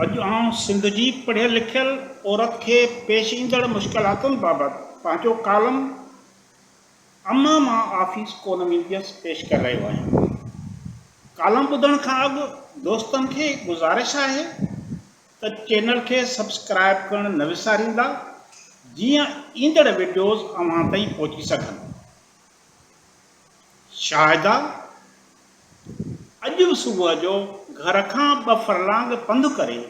अॼु आउं सिंध जी पढ़ियल लिखियल औरत खे पेश ईंदड़ मुश्किलातुनि बाबति पंहिंजो कालम अम्मा मां ऑफिस कोन मीडियस पेश करे रहियो आहियां। कालम ॿुधण खां अॻु दोस्तनि खे गुज़ारिश आहे त चैनल खे सब्सक्राइब करणु न विसारींदा जीअं ईंदड़ वीडियोज़ अव्हां ताईं पहुची सघनि। शाहिदा अॼु सुबुह जो घर खां 2 फरलांग पंधु करे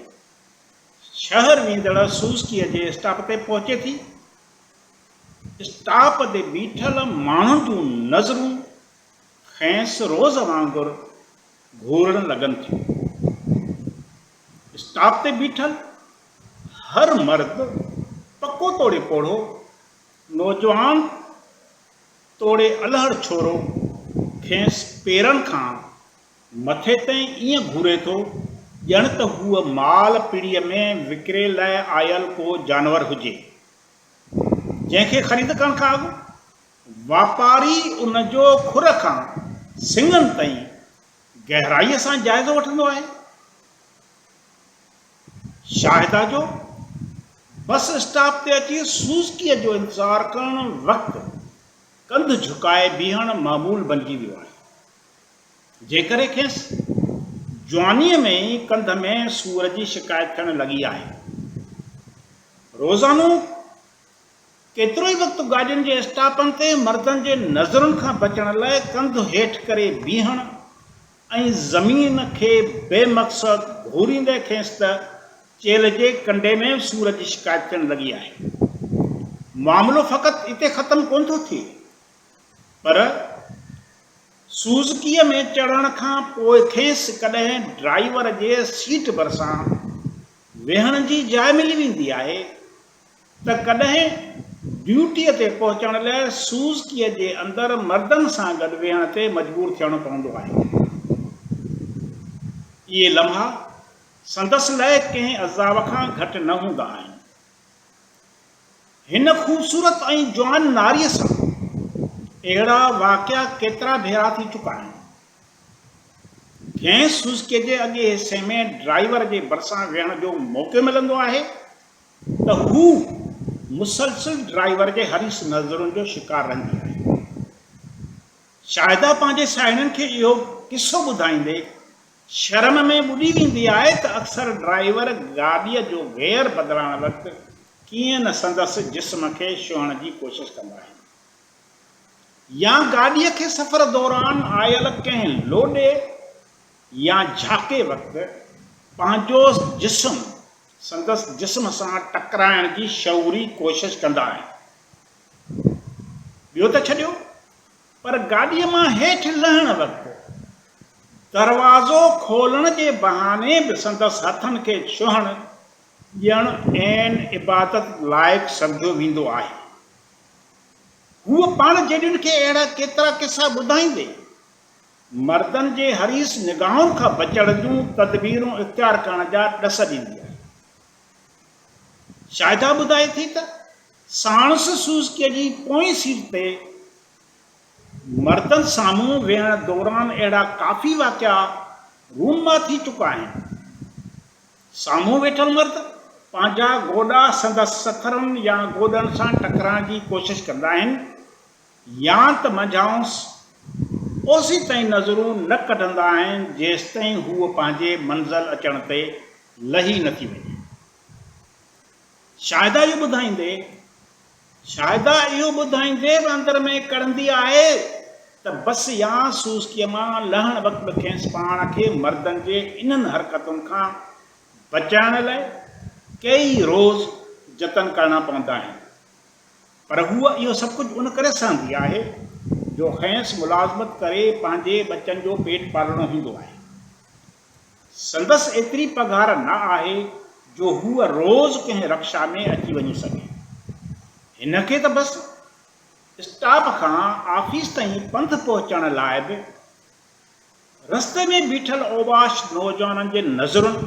शहर वेंदड़ सूज़कीअ जे स्टॉप ते पहुचे थी। स्टॉप ते बीठल माण्हुनि जूं नज़रूं खेसि रोज़ वांगुरु घूरण लॻनि थियूं। स्टॉप ते बीठल हर मर्द पको तोड़े पोढ़ो, नौजवान तोड़े अलहड़ छोरो खेसि पेरनि खां मथे ताईं ईअं घूरे थो ॼण त हूअ माल पीढ़ीअ में विकिरे लाइ आयल को जानवर हुजे, जंहिंखे ख़रीद करण खां अॻु वापारी उन जो खुर खां सिंगनि ताईं गहराईअ सां जाइज़ो वठंदो आहे। शाहिदा जो बस स्टॉप ते अची सूज़कीअ जो इंतज़ारु करण वक़्तु कंधु झुकाए बीहण मामूल बणिजी वियो आहे। जेकरे खेसि जवानीअ में ई कंध में सूर जी शिकायत थियण लॻी आहे। रोज़ानो केतिरो ई वक़्तु गाॾियुनि जे स्टॉपनि ते मर्दनि जे नज़रुनि खां बचण लाइ कंधु हेठि करे बीहण ऐं ज़मीन खे बेमक़सद घूरींदे खेसि त चेल जे कंडे में सूर जी शिकायत थियण लॻी आहे। मामिलो फ़क़ति इते ख़तमु कोन थो थिए, पर सूज़कीअ में चढ़ण खां पोइ खेसि कॾहिं ड्राइवर जे सीट भरिसां वेहण जी जाइ मिली वेंदी आहे त कॾहिं ड्यूटीअ ते पहुचण लाइ सूज़कीअ जे अंदरि मर्दनि सां गॾु वेहण ते मजबूर थियणो पवंदो आहे। इहे लम्हा संदसि लाइ कंहिं अज़ाब खां घटि न हूंदा आहिनि। हिन ख़ूबसूरत ऐं जवान नारीअ सां अहिड़ा वाक़िया केतिरा भेरा थी चुका आहिनि। कंहिं सूज़कीअ जे अॻे हिसे में ड्राइवर जे भरिसां वेहण जो मौक़ो मिलंदो आहे त हू मुसलसिल ड्राइवर जे हरीस नज़रुनि जो शिकार रहंदी आहे। शाहिदा पंहिंजे साहेड़ियुनि खे इहो किस्सो ॿुधाईंदे शर्म में ॿुॾी वेंदी आहे त अक्सर ड्राइवर गाॾीअ जो गेयर बदिलाइण वक़्तु कीअं न संदसि जिस्म खे छुहण जी कोशिशि कंदा आहिनि, या गाॾीअ खे सफ़र दौरान आयल कंहिं लोॾे या झाके वक़्तु पंहिंजो जिस्म संदसि जिस्म सां टकराइण जी शऊरी कोशिशि कंदा आहिनि। ॿियो त छॾियो, पर गाॾीअ मां हेठि लहण वक़्तु दरवाज़ो खोलण जे बहाने बि संदसि हथनि खे छुहण ॼण ऐन इबादत लाइक़ु सम्झो वेंदो आहे। हूअ पाण जहिड़ियुनि खे अहिड़ा केतिरा किस्सा ॿुधाईंदे मर्दनि जे हरीस निगाहुनि खां बचण जूं तदबीरूं इख़्तियार करण जा ॾस ॾींदी आहे। शाहिदा ॿुधाए थी त साणुसि सूज़कीअ जी पोईं सीट ते मर्दनि साम्हूं वेहण दौरान अहिड़ा काफ़ी वाक़िया रूम मां थी चुका आहिनि। साम्हूं वेठल मर्द पंहिंजा गोॾा संदसि सथरनि या गोॾनि सां टकराइण जी कोशिशि कंदा आहिनि, या त मंझाउंसि ओसी ताईं नज़रूं न कढंदा आहिनि जेसि ताईं हूअ पंहिंजे मंज़िल अचण ते लही नथी वञे। शाहिदा इहो ॿुधाईंदे बि अंदर में कढ़ंदी आहे त बस या सूज़कीअ मां लहण वक़्तु खेसि पाण खे मर्दनि जे इन्हनि हरकतुनि खां बचाइण लाइ कई रोज़ जतन करणा पवंदा आहिनि, पर हूअ इहो सभु कुझु उन करे सहंदी आहे जो खेसि मुलाज़मत करे पंहिंजे बचनि जो पेट पालणो हूंदो आहे। संदसि एतिरी पघार न आहे जो हूअ रोज़ कंहिं रक्षा में अची वञी सघे। हिनखे त बसि स्टॉप खां ऑफिस ताईं पंधु पहुचण लाइ बि रस्ते में बीठल ओबाश नौजवाननि जे नज़रुनि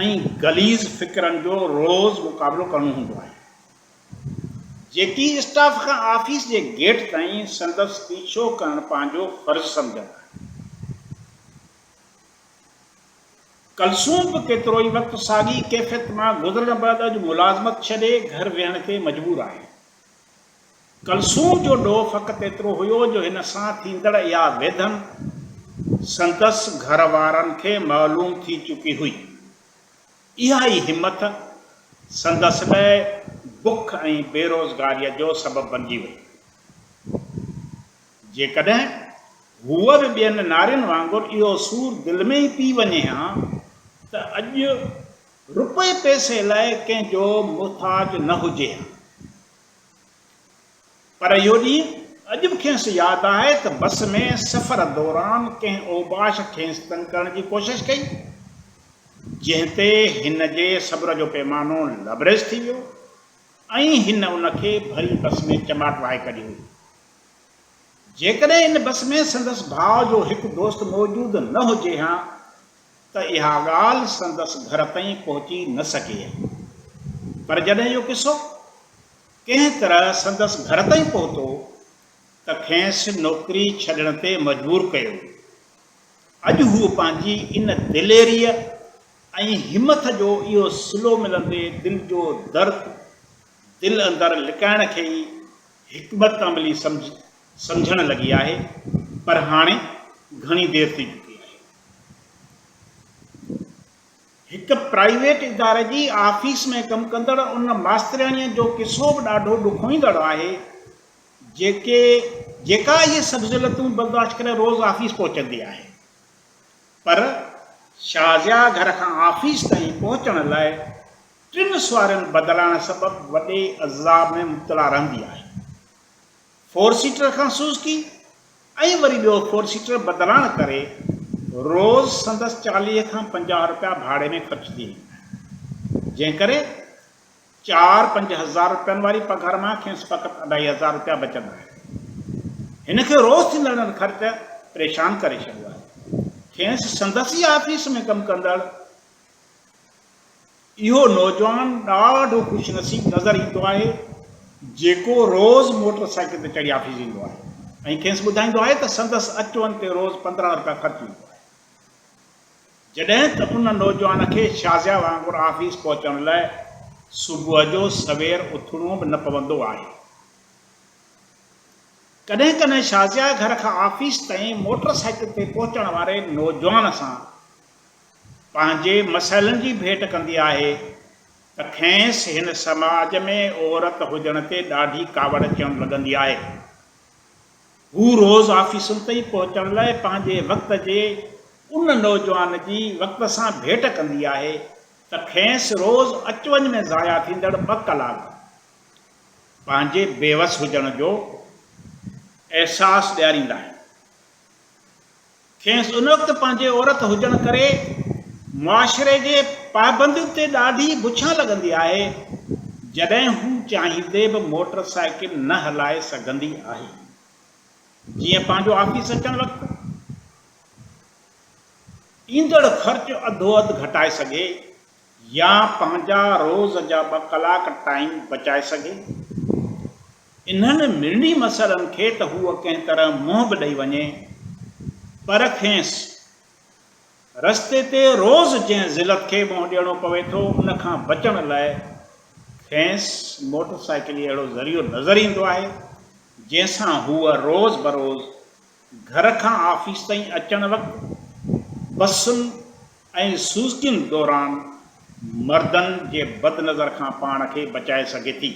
ऐं गलीज़ फ़िक्रनि जो रोज़ मुक़ाबिलो करणो हूंदो आहे, जेकी स्टॉप खां ऑफिस जे गेट ताईं संदसि पीछो करणु पंहिंजो फ़र्ज़ु सम्झंदा। कलसूम बि केतिरो ई वक़्तु साॻी कैफ़ियत मां गुज़रण बैदि अॼु मुलाज़मत छॾे घर वेहण ते मजबूर आहे। कलसूम जो ॾोह फ़क़ति एतिरो हुयो जो हिन सां थींदड़ इहा वेधन संदसि घर वारनि खे मालूम थी चुकी हुई। इहा ई हिमत संदसि लाइ बुख ऐं बेरोज़गारीअ जो सबबु बणिजी वई। जेकॾहिं हूअ बि ॿियनि नारियुनि वांगुरु इहो सूर दिलि में ई पी वञे हा त अॼु रुपए पैसे लाइ कंहिंजो मुहताज न हुजे हा। पर इहो ॾींहुं अॼु बि खेसि यादि आहे त बस में सफ़र दौरान कंहिं ओबाश खेसि तंग करण जी कोशिशि कई, जंहिं ते हिन जे सब्र जो पैमानो लबरेज़ थी वियो ऐं हिन उनखे भरी बस में चमाट वाहे कढी हुई। जेकॾहिं इन बस में संदसि भाउ जो हिकु दोस्त मौजूदु न हुजे हा त इहा ॻाल्हि संदसि घर ताईं पहुची न सघे हा। पर जॾहिं इहो किसो कंहिं तरह संदसि घर ताईं पहुतो त खेसि नौकरी छॾण ते मजबूर कयो। अॼु हू पंहिंजी इन दिलेरीअ ऐं हिमत जो इहो सिलो मिलंदे दिलि जो दर्द दिलि अंदरि लिकाइण खे ई हिकमत अमली सम्झण लॻी आहे। पर हाणे घणी देरि थी चुकी आहे। हिकु प्राइवेट इदारे जी ऑफिस में कमु कंदड़ उन मास्तरियाणीअ जो किसो बि ॾाढो ॾुखोईंदड़ आहे, जेका इहे सभु ज़िलतूं बर्दाश्त करे रोज़ ऑफिस पहुचंदी आहे, पर शाज़िया घर खां ऑफिस ताईं पहुचण लाइ 3 सुवारियुनि बदिलाइण सबबु वॾे अज़ाब में मुब्तला रहंदी आहे। 4 सीटर खां सुज़ुकी ऐं वरी ॿियो 4 सीटर बदिलाइण करे रोज़ संदसि 40 खां 50 रुपया भाड़े में ख़र्च थी वेंदा, जंहिं करे 4-5 हज़ार रुपयनि वारी पघार मां खेसि फ़क़ति 2.5 रुपया बचंदा आहिनि। हिनखे रोज़ थींदड़ ख़र्च परेशान करे छॾियो आहे। खेसि संदसि ऑफिस में कमु कंदड़ इहो नौजवान ॾाढो ख़ुशनसीब नज़र ईंदो आहे, जेको रोज़ मोटरसाइकिल ते चढ़ी ऑफिस ईंदो आहे ऐं खेसि ॿुधाईंदो आहे त संदसि अच वञ ते रोज़ 15 रुपया ख़र्च ईंदो आहे। जॾहिं त उन नौजवान खे शाज़िया वांगुरु ऑफिस पहुचण लाइ सुबुह जो सवेर उथणो बि न पवंदो आहे। कॾहिं कॾहिं शाज़िया घर खां ऑफिस ताईं मोटरसाइकिल ते पहुचण वारे नौजवान सां पंहिंजे मसइलनि जी भेट कंदी आहे त खेसि हिन समाज में औरत हुजण ते ॾाढी कावड़ अचणु लॻंदी आहे। हू रोज़ ऑफिसुनि ताईं पहुचण लाइ पंहिंजे वक़्त जे उन नौजवान जी वक़्त सां भेट कंदी आहे त खेसि रोज़ अच वञ में ज़ाया थींदड़ 2 कलाक पंहिंजे बेवस हुजण जो अहसासु ॾियारींदा आहिनि। खेसि उन वक़्तु पंहिंजे औरत हुजण करे मुआशिरे जे पाबंदियुनि ते ॾाढी बुछां लॻंदी आहे, जॾहिं हू चाहींदे बि मोटरसाइकिल न हलाए सघंदी आहे। जीअं पंहिंजो ऑफिस अचण वक़्तु ईंदड़ ख़र्च अधो-अधु घटाए सघे या पंहिंजा रोज़ जा 2 कलाक टाइम बचाए सघे। इन्हनि मिड़नी मसइलनि खे त हूअ कंहिं तरह मुंहुं बि ॾेई वञे, पर खेसि रस्ते ते रोज़ जंहिं ज़िलत खे मुंहुं ॾियणो पवे थो उन खां बचण लाइ खेसि मोटरसाइकिल अहिड़ो ज़रियो नज़र ईंदो आहे, जंहिंसां हूअ रोज़ बरोज़ घर खां ऑफिस ताईं अचण वक़्तु बसुनि ऐं सुज़ुकियुनि दौरान मर्दनि जे बदनज़र खां पाण खे बचाए सघे थी।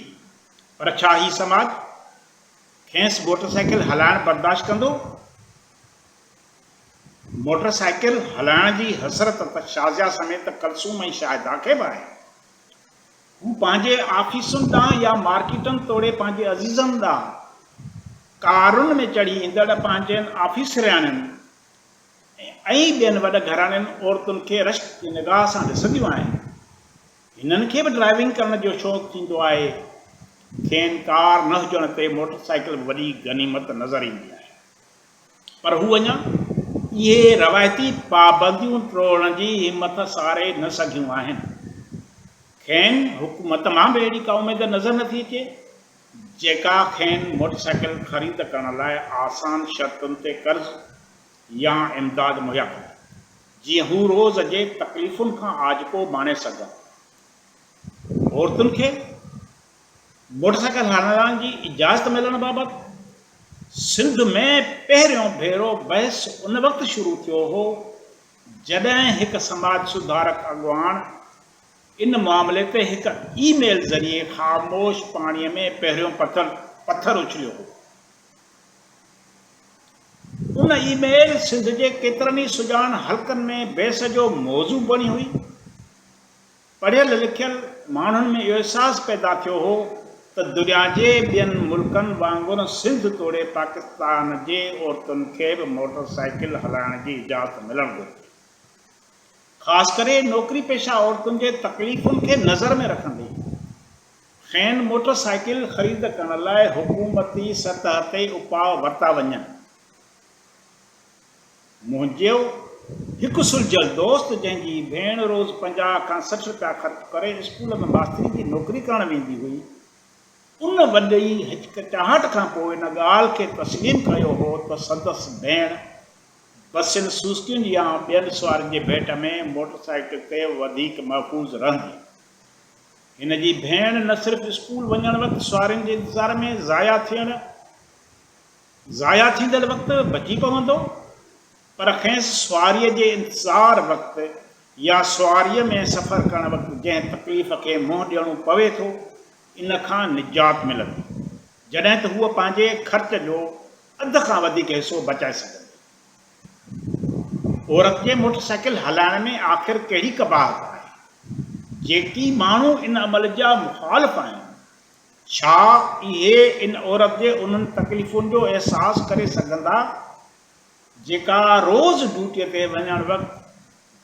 पर छा ही समाज खेसि मोटरसाइकिल हलाइण बर्दाश्त कंदो? मोटरसाइकिल हलाइण जी हसरत त शाज़िया समेत कलसूम ऐं शाहिदा खे बि आहे। हू पंहिंजे ऑफिसुनि ॾांहुं या मार्केटनि तोड़े पंहिंजे अज़ीज़नि ॾांहुं कारुनि में चढ़ी ईंदड़ पंहिंजनि ऑफिसरियाणियुनि ऐं ॿियनि वॾ घराणनि औरतुनि खे रश्क जी निगाह सां ॾिसंदियूं आहिनि। हिननि खे बि ड्राइविंग करण जो शौक़ु थींदो आहे। खेनि कार न हुजण ते मोटरसाइकिल वॾी गनीमत नज़र ईंदी आहे, पर हू अञा इहे रवायती पाबंदियूं तोड़ण जी हिमत सारे न सघियूं आहिनि। खेनि हुकूमत मां बि अहिड़ी का उमेद नज़र नथी अचे जेका खेनि मोटरसाइकिल ख़रीद करण लाइ आसान शर्तुनि ते कर्ज़ या इमदाद मुहैया करे। जीअं हू रोज़ जे तकलीफ़ुनि खां आजको माणे सघनि। औरतुनि खे मोटरसाइकिल हलाइण जी इजाज़त मिलण बाबति सिंध में पहिरियों भेरो बहस उन वक़्तु शुरू थियो हो जॾहिं हिकु समाज सुधारक अॻुवाण इन मामले ते हिकु ईमेल ज़रिए ख़ामोश पाणीअ में पहिरियों पत्थर उछलियो हो। उन ईमेल सिंध जे केतिरनि ई सुजान हलकनि में बहस जो मौज़ू बणी हुई। पढ़ियल लिखियल माण्हुनि में इहो अहसासु पैदा थियो हो त दुनिया जे ॿियनि मुल्कनि वांगुरु सिंध तोड़े पाकिस्तान जे औरतुनि खे बि मोटरसाइकिल हलाइण जी इजाज़त मिलणु घुरिजे। ख़ासि करे नौकरी पेशा औरतुनि जे तकलीफ़ुनि खे नज़र में रखंदे खेनि मोटरसाइकिल ख़रीद करण लाइ हुकूमती सतह ते उपाउ वरिता वञनि। मुंहिंजो हिकु सुलझियल दोस्त जंहिंजी भेण रोज़ 50 खां 60 रुपया ख़र्च करे स्कूल में मास्तरी जी नौकरी करण वेंदी हुई, उन वॾी हिचकिचाहट खां पोइ इन ॻाल्हि खे तस्लीम कयो हो त संदसि भेण बसियुनि सूस्कियुनि या ॿियनि सुवारनि जे भेट में मोटरसाइकिल ते वधीक महफ़ूज़ रहंदी। हिन जी भेण न सिर्फ़ु स्कूल वञण वक़्तु सुवारियुनि जे इंतज़ार में ज़ाया थींदड़ वक़्तु बची पवंदो, पर खेसि सुवारीअ जे इंतज़ार वक़्तु या सुवारीअ में सफ़र करण वक़्तु जंहिं तकलीफ़ खे मुंहुं ॾियणो पवे थो इन खां निजात मिलंदी, जॾहिं त हूअ पंहिंजे ख़र्च जो अध खां वधीक हिसो बचाए सघंदी। औरत जे मोटरसाइकिल हलाइण में आख़िर कहिड़ी कबाहत आहे जेकी माण्हू इन अमल जा मुखालिफ़ आहिनि? छा इहे इन औरत जे उन्हनि तकलीफ़ुनि जो अहसासु करे सघंदा जेका रोज़ ड्यूटीअ ते वञण वक़्तु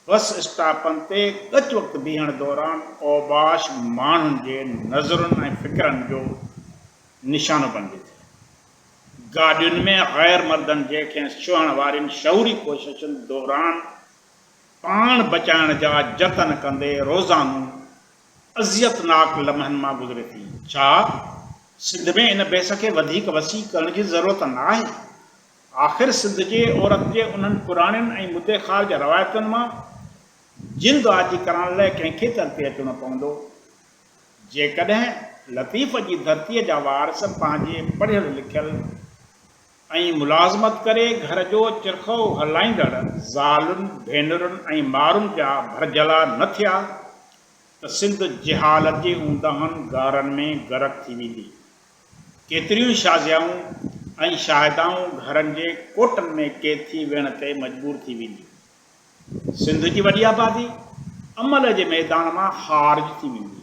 बस स्टॉपनि ते गच वक़्तु बीहण दौरान औबाश माण्हुनि जे नज़रुनि ऐं फ़िक्रनि जो निशानो बणिजे थी। गाॾियुनि में ग़ैर मर्दनि जे खेसि छुहण वारियुनि शौरी कोशिशुनि दौरान पाण बचाइण जा जतन कंदे रोज़ानो अज़ियतनाक लम्हनि मां गुज़रे थी। छा सिंध में इन बहस खे वधीक वसी करण जी ज़रूरत न आहे? आख़िर सिंध जे औरत जे उन्हनि पुराणनि ऐं मुद्दे ख़ार जे रवायतुनि मां जिंद आजी करण लाइ कंहिंखे तरते अचणो पवंदो? जेकॾहिं लतीफ़ जी धरतीअ जा वारस पंहिंजे पढ़ियल लिखियल ऐं मुलाज़मत करे घर जो चिरखो हलाईंदड़ ज़ालुनि भेनरुनि ऐं मारुनि जा भरजला न थिया त सिंध जिहालत जे ऊंदहनि गारनि में गरक थी वेंदी। केतिरियूं शाज़ियाऊं ऐं शाहिदाऊं घरनि जे कोटनि में क़ैद थी वेहण ते मजबूर थी वेंदी। सिंध जी वॾी आबादी अमल जे मैदान मां ख़ारिज थी वेंदी।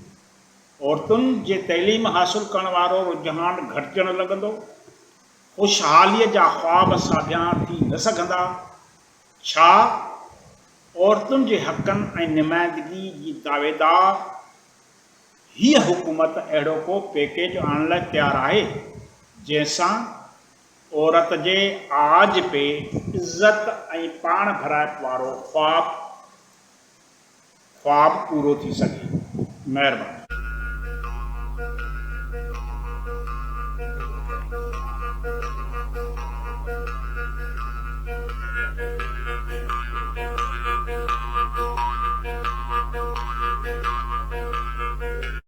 औरतुनि जे तइलीम हासिल करण वारो रुझान घटिजणु लॻंदो। ख़ुशहालीअ जा ख़्वाब साबिया थी न सघंदा। छा औरतुनि जे हक़नि ऐं नुमाइंदगी जी दावेदार हीअ हुकूमत अहिड़ो को पैकेज आणण लाइ तयारु आहे जंहिंसां औरत जे आज पे इज़त ऐं पाण भराइप वारो ख्वाब पूरो थी सघे? महिरबानी।